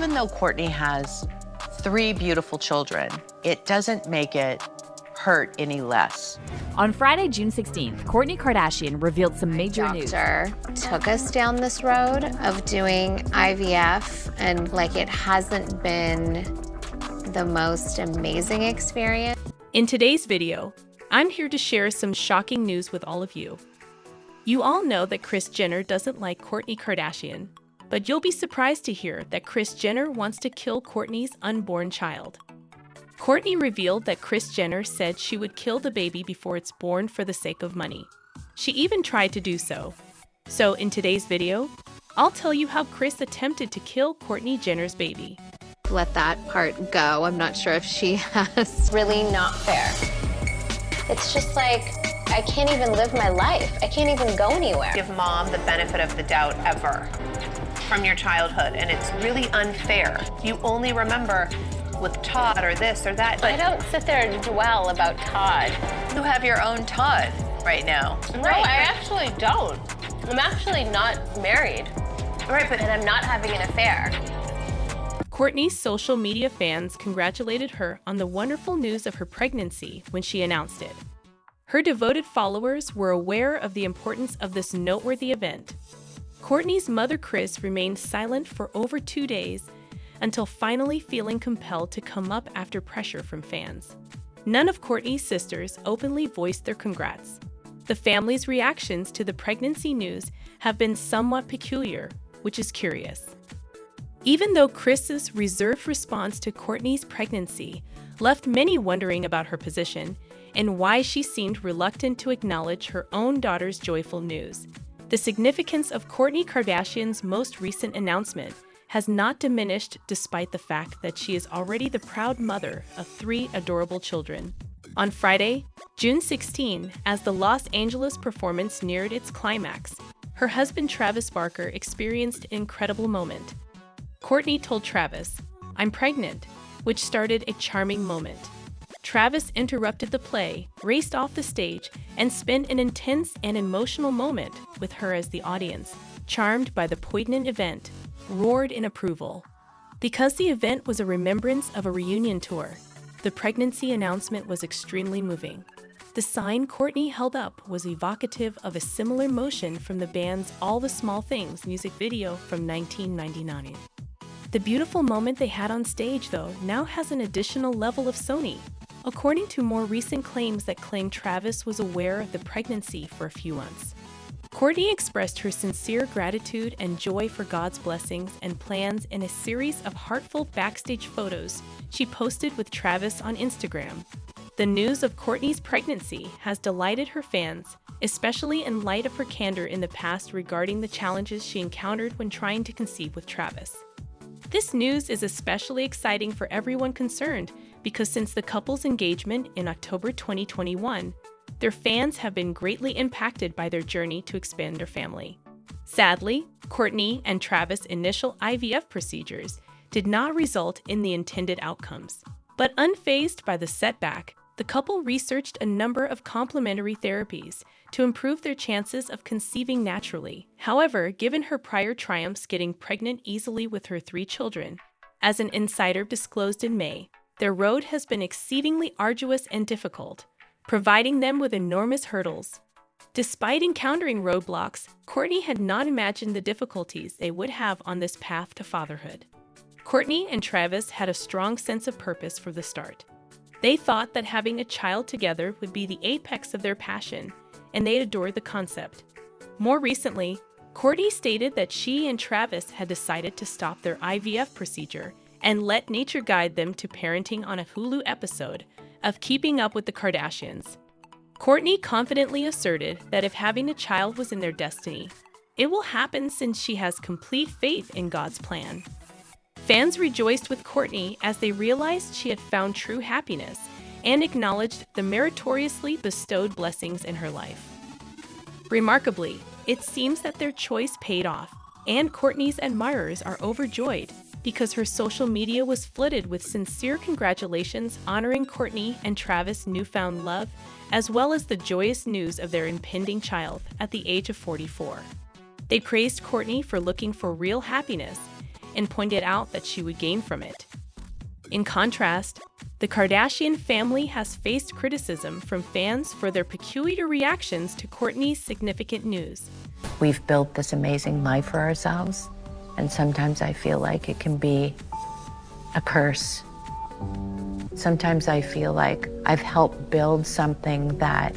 even though Kourtney has 3 beautiful children, it doesn't make it hurt any less. On Friday, June 16th, Kourtney Kardashian revealed some major news. Doctor took us down this road of doing IVF, and it hasn't been the most amazing experience. In today's video, I'm here to share some shocking news with all of you. You all know that Kris Jenner doesn't like Kourtney Kardashian, but you'll be surprised to hear that Kris Jenner wants to kill Kourtney's unborn child. Kourtney revealed that Kris Jenner said she would kill the baby before it's born for the sake of money. She even tried to do so. So in today's video, I'll tell you how Kris attempted to kill Kourtney Jenner's baby. Let that part go. I'm not sure if she has. Really not fair. It's just I can't even live my life. I can't even go anywhere. Give mom the benefit of the doubt ever from your childhood, and it's really unfair. You only remember with Todd or this or that. But I don't sit there and dwell about Todd. You have your own Todd right now. No, I actually don't. I'm actually not married. Right, and I'm not having an affair. Kourtney's social media fans congratulated her on the wonderful news of her pregnancy when she announced it. Her devoted followers were aware of the importance of this noteworthy event. Kourtney's mother, Kris, remained silent for over 2 days until finally feeling compelled to come up after pressure from fans. None of Kourtney's sisters openly voiced their congrats. The family's reactions to the pregnancy news have been somewhat peculiar, which is curious. Even though Kris's reserved response to Kourtney's pregnancy left many wondering about her position and why she seemed reluctant to acknowledge her own daughter's joyful news, the significance of Kourtney Kardashian's most recent announcement has not diminished despite the fact that she is already the proud mother of 3 adorable children. On Friday, June 16, as the Los Angeles performance neared its climax, her husband Travis Barker experienced an incredible moment. Kourtney told Travis, "I'm pregnant," which started a charming moment. Travis interrupted the play, raced off the stage, and spent an intense and emotional moment with her as the audience, charmed by the poignant event, roared in approval. Because the event was a remembrance of a reunion tour, the pregnancy announcement was extremely moving. The sign Kourtney held up was evocative of a similar motion from the band's All the Small Things music video from 1999. The beautiful moment they had on stage, though, now has an additional level of Sony, according to more recent claims that claim Travis was aware of the pregnancy for a few months. Kourtney expressed her sincere gratitude and joy for God's blessings and plans in a series of heartfelt backstage photos she posted with Travis on Instagram. The news of Kourtney's pregnancy has delighted her fans, especially in light of her candor in the past regarding the challenges she encountered when trying to conceive with Travis. This news is especially exciting for everyone concerned because since the couple's engagement in October 2021, their fans have been greatly impacted by their journey to expand their family. Sadly, Kourtney and Travis' initial IVF procedures did not result in the intended outcomes. But unfazed by the setback, the couple researched a number of complementary therapies to improve their chances of conceiving naturally. However, given her prior triumphs getting pregnant easily with her 3 children, as an insider disclosed in May, their road has been exceedingly arduous and difficult, providing them with enormous hurdles. Despite encountering roadblocks, Kourtney had not imagined the difficulties they would have on this path to fatherhood. Kourtney and Travis had a strong sense of purpose from the start. They thought that having a child together would be the apex of their passion, and they adored the concept. More recently, Kourtney stated that she and Travis had decided to stop their IVF procedure and let nature guide them to parenting on a Hulu episode of Keeping Up with the Kardashians. Kourtney confidently asserted that if having a child was in their destiny, it will happen since she has complete faith in God's plan. Fans rejoiced with Kourtney as they realized she had found true happiness and acknowledged the meritoriously bestowed blessings in her life. Remarkably, it seems that their choice paid off, and Kourtney's admirers are overjoyed because her social media was flooded with sincere congratulations honoring Kourtney and Travis' newfound love, as well as the joyous news of their impending child at the age of 44. They praised Kourtney for looking for real happiness and pointed out that she would gain from it. In contrast, the Kardashian family has faced criticism from fans for their peculiar reactions to Kourtney's significant news. We've built this amazing life for ourselves, and sometimes I feel like it can be a curse. Sometimes I feel like I've helped build something that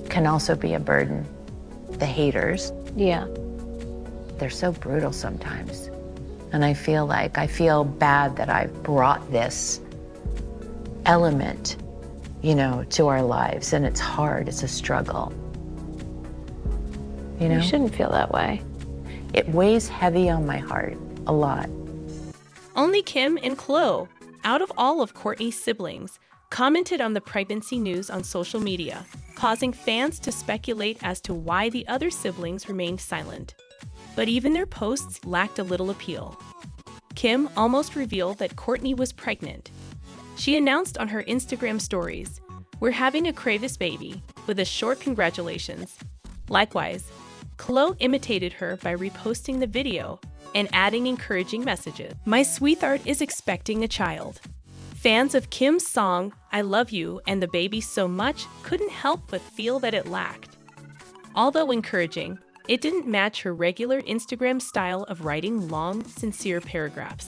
can also be a burden. The haters, Yeah. they're so brutal sometimes. And I feel bad that I've brought this element, to our lives. And it's hard, it's a struggle. You shouldn't feel that way. It weighs heavy on my heart, a lot. Only Kim and Khloe, out of all of Kourtney's siblings, commented on the pregnancy news on social media, causing fans to speculate as to why the other siblings remained silent. But even their posts lacked a little appeal. Kim almost revealed that Kourtney was pregnant. She announced on her Instagram stories, "We're having a Kris baby," with a short congratulations. Likewise, Khloe imitated her by reposting the video and adding encouraging messages. "My sweetheart is expecting a child." Fans of Kim's song, "I Love You" and the baby so much couldn't help but feel that it lacked. Although encouraging, it didn't match her regular Instagram style of writing long, sincere paragraphs.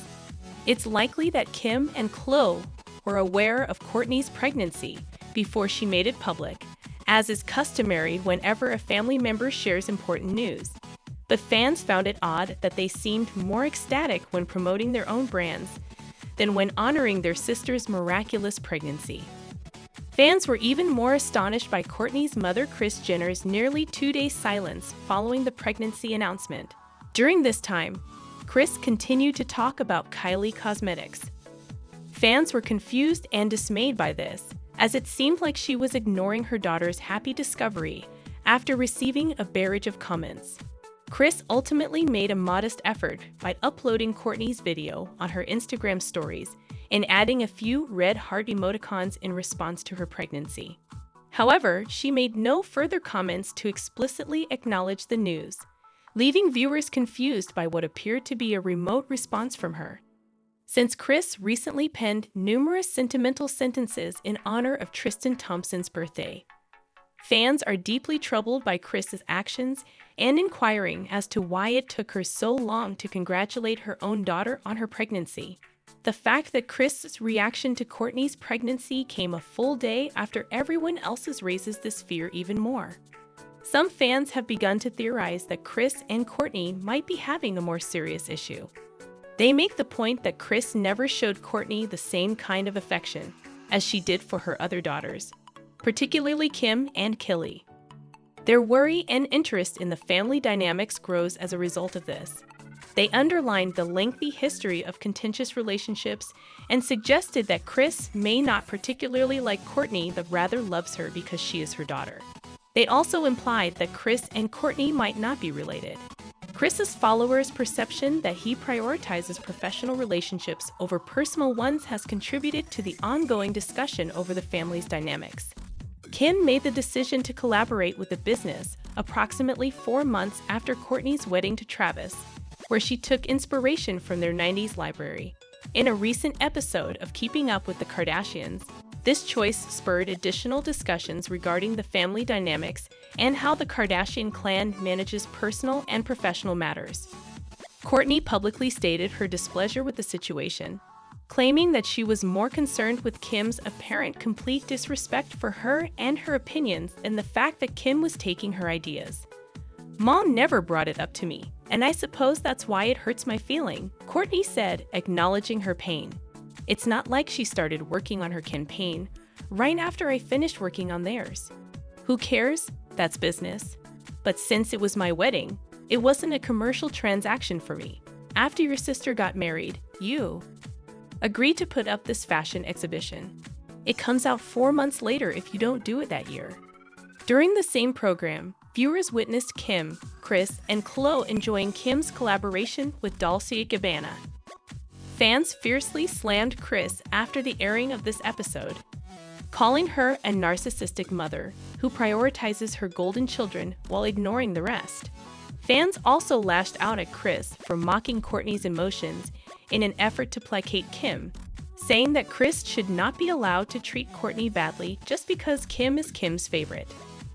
It's likely that Kim and Khloe were aware of Kourtney's pregnancy before she made it public, as is customary whenever a family member shares important news. But fans found it odd that they seemed more ecstatic when promoting their own brands than when honoring their sister's miraculous pregnancy. Fans were even more astonished by Kourtney's mother Kris Jenner's nearly 2-day silence following the pregnancy announcement. During this time, Kris continued to talk about Kylie Cosmetics. Fans were confused and dismayed by this, as it seemed like she was ignoring her daughter's happy discovery after receiving a barrage of comments. Kris ultimately made a modest effort by uploading Kourtney's video on her Instagram stories and adding a few red heart emoticons in response to her pregnancy. However, she made no further comments to explicitly acknowledge the news, leaving viewers confused by what appeared to be a remote response from her. Since Kris recently penned numerous sentimental sentences in honor of Tristan Thompson's birthday, fans are deeply troubled by Kris's actions and inquiring as to why it took her so long to congratulate her own daughter on her pregnancy. The fact that Kris's reaction to Kourtney's pregnancy came a full day after everyone else's raises this fear even more. Some fans have begun to theorize that Kris and Kourtney might be having a more serious issue. They make the point that Kris never showed Kourtney the same kind of affection as she did for her other daughters, particularly Kim and Kylie. Their worry and interest in the family dynamics grows as a result of this. They underlined the lengthy history of contentious relationships and suggested that Kris may not particularly like Kourtney but rather loves her because she is her daughter. They also implied that Kris and Kourtney might not be related. Kris's followers' perception that he prioritizes professional relationships over personal ones has contributed to the ongoing discussion over the family's dynamics. Kim made the decision to collaborate with the business approximately 4 months after Kourtney's wedding to Travis, where she took inspiration from their 90s library. In a recent episode of Keeping Up with the Kardashians, this choice spurred additional discussions regarding the family dynamics and how the Kardashian clan manages personal and professional matters. Kourtney publicly stated her displeasure with the situation, claiming that she was more concerned with Kim's apparent complete disrespect for her and her opinions than the fact that Kim was taking her ideas. "Mom never brought it up to me, and I suppose that's why it hurts my feeling," Kourtney said, acknowledging her pain. "It's not like she started working on her campaign right after I finished working on theirs. Who cares? That's business. But since it was my wedding, it wasn't a commercial transaction for me. After your sister got married, you agreed to put up this fashion exhibition. It comes out 4 months later if you don't do it that year." During the same program, viewers witnessed Kim, Kris, and Khloe enjoying Kim's collaboration with Dolce & Gabbana. Fans fiercely slammed Kris after the airing of this episode, calling her a narcissistic mother who prioritizes her golden children while ignoring the rest. Fans also lashed out at Kris for mocking Kourtney's emotions in an effort to placate Kim, saying that Kris should not be allowed to treat Kourtney badly just because Kim is Kim's favorite.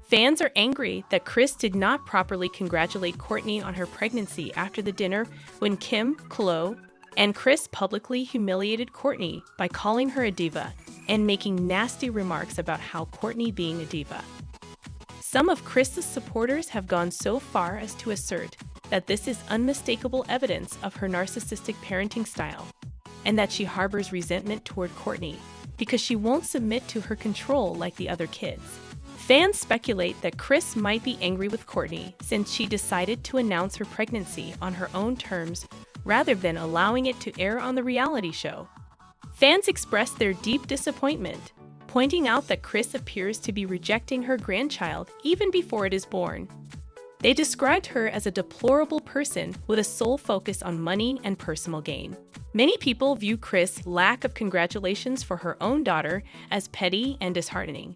Fans are angry that Kris did not properly congratulate Kourtney on her pregnancy after the dinner when Kim, Khloe, and Kris publicly humiliated Kourtney by calling her a diva and making nasty remarks about how Kourtney being a diva. Some of Kris's supporters have gone so far as to assert that this is unmistakable evidence of her narcissistic parenting style, and that she harbors resentment toward Kourtney because she won't submit to her control like the other kids. Fans speculate that Kris might be angry with Kourtney since she decided to announce her pregnancy on her own terms rather than allowing it to air on the reality show. Fans expressed their deep disappointment, pointing out that Kris appears to be rejecting her grandchild even before it is born. They described her as a deplorable person with a sole focus on money and personal gain. Many people view Kris' lack of congratulations for her own daughter as petty and disheartening.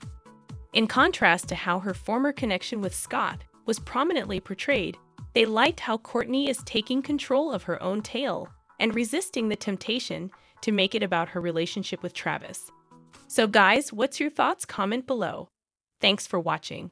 In contrast to how her former connection with Scott was prominently portrayed, they liked how Kourtney is taking control of her own tale and resisting the temptation to make it about her relationship with Travis. So guys, what's your thoughts? Comment below. Thanks for watching.